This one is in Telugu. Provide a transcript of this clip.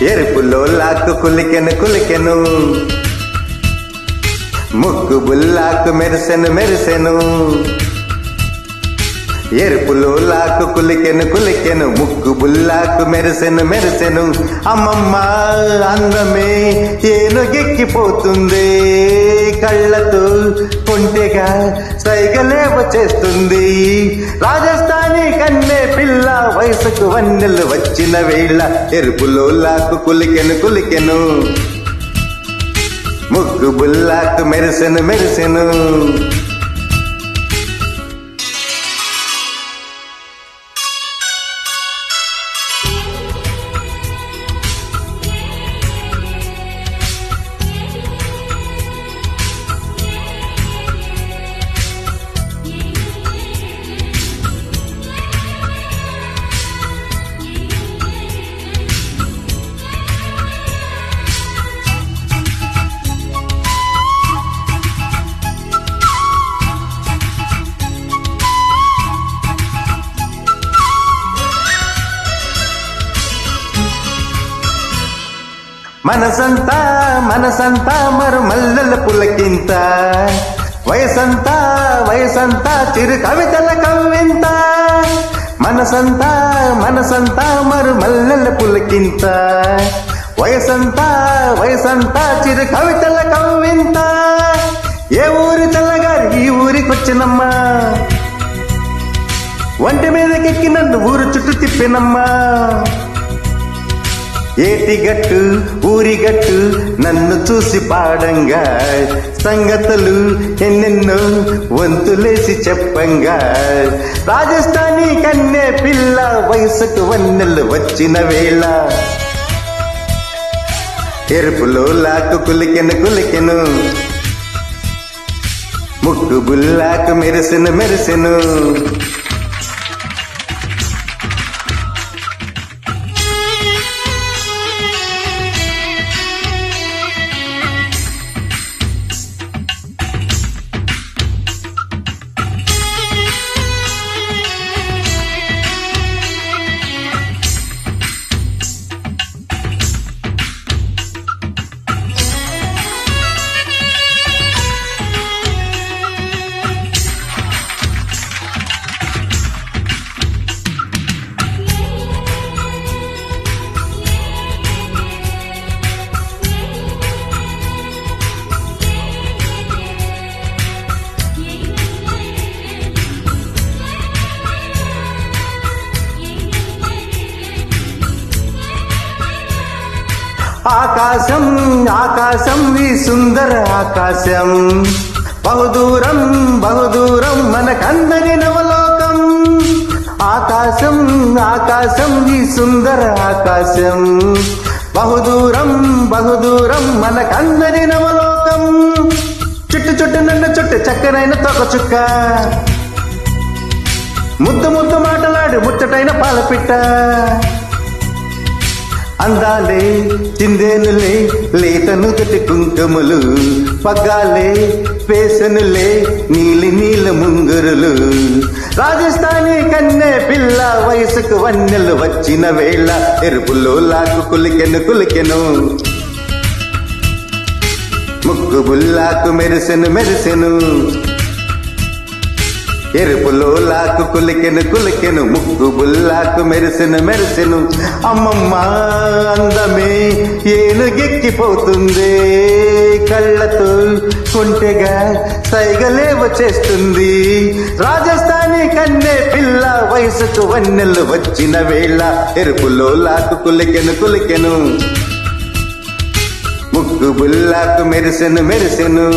ఎరుపులో లాక్కు కులికెను కులికెను, ముక్కు బుల్లాకు మెరిసెను మెరిసెను. ఎరుపులో లాక్కు కులికెను కులికెను, ముక్కు బుల్లాకు మెరిసెను మెరిసెను. అమ్మమ్మ అందమే ఏనుగెక్కిపోతుంది, కళ్ళతో కొంటెగా సైగలేవ చేస్తుంది. రాజస్థానీ కన్నే పిల్ల వయసుకు వన్నెలు వచ్చిన వేళ. ఎరుపులో లాక్కు కులికెను కులికెను, ముక్కు బుల్లాకు మెరిసెను మెరిసెను. మనసంతా మనసంతా మరు మల్లెల పులకింత, వయసంతా వయసంతా చిరు కవితల కవ్వింత. మనసంతా మనసంతా మరు మల్లెల పులకింత, వయసంతా వయసంతా చిరు కవితల కవ్వింత. ఏ ఊరి చల్లగారు ఈ ఊరికొచ్చినమ్మా, ఒంటి మీదకెక్కి నన్ను ఊరు చుట్టూ తిప్పినమ్మా. ఏటిగట్టు ఊరిగట్టు నన్ను చూసి పాడంగా, సంగతులు ఎన్నెన్నో వంతులేసి చెప్పంగా. రాజస్థానీ కన్నే పిల్ల వయసుకు వన్నెలు వచ్చిన వేళ. ఎరుపులో లాక్కు కులికెను కులికెను, ముక్కు బుల్లాకు మెరిసెను మెరిసెను. ఆకాశం ఆకాశం ఈ సుందర ఆకాశం, బహుదూరం బహుదూరం మనకందరి నవలోకం. ఆకాశం ఆకాశం ఈ సుందర ఆకాశం, బహుదూరం బహుదూరం మనకందరి నవలోకం. చుట్టు చుట్టు నన్ను చుట్టు చక్కనైన తొక చుక్క, ముద్దు ముద్దు మాటలాడు ముచ్చటైన పాలపిట్ట. అందాలే చిందేనులే లేతను తటి కుంకుమలు, పగ్గాలే పేసనులే నీలి నీల ముంగురులు. రాజస్థానీ కన్నే పిల్ల వయసుకు వన్నెలు వచ్చిన వేళ. ఎరుపులో లాక్కు కులికెను కులికెను, ముక్కు బుల్లాకు మెరిసెను మెరిసెను. ఎరుపులో లాక్కు కులికెను కులికెను, ముక్కు బుల్లాకు మెరిసెను మెరిసెను. అమ్మమ్మ అందమే ఏనుగెక్కిపోతుంది, కళ్ళతో కొంటెగా సైగలేవ చేస్తుంది. రాజస్థానీ కన్నే పిల్ల వయసుకు వన్నెలు వచ్చిన వేళ. ఎరుపులో లాక్కు కులికెను కులికెను, ముక్కు బుల్లాకు మెరిసెను మెరిసెను.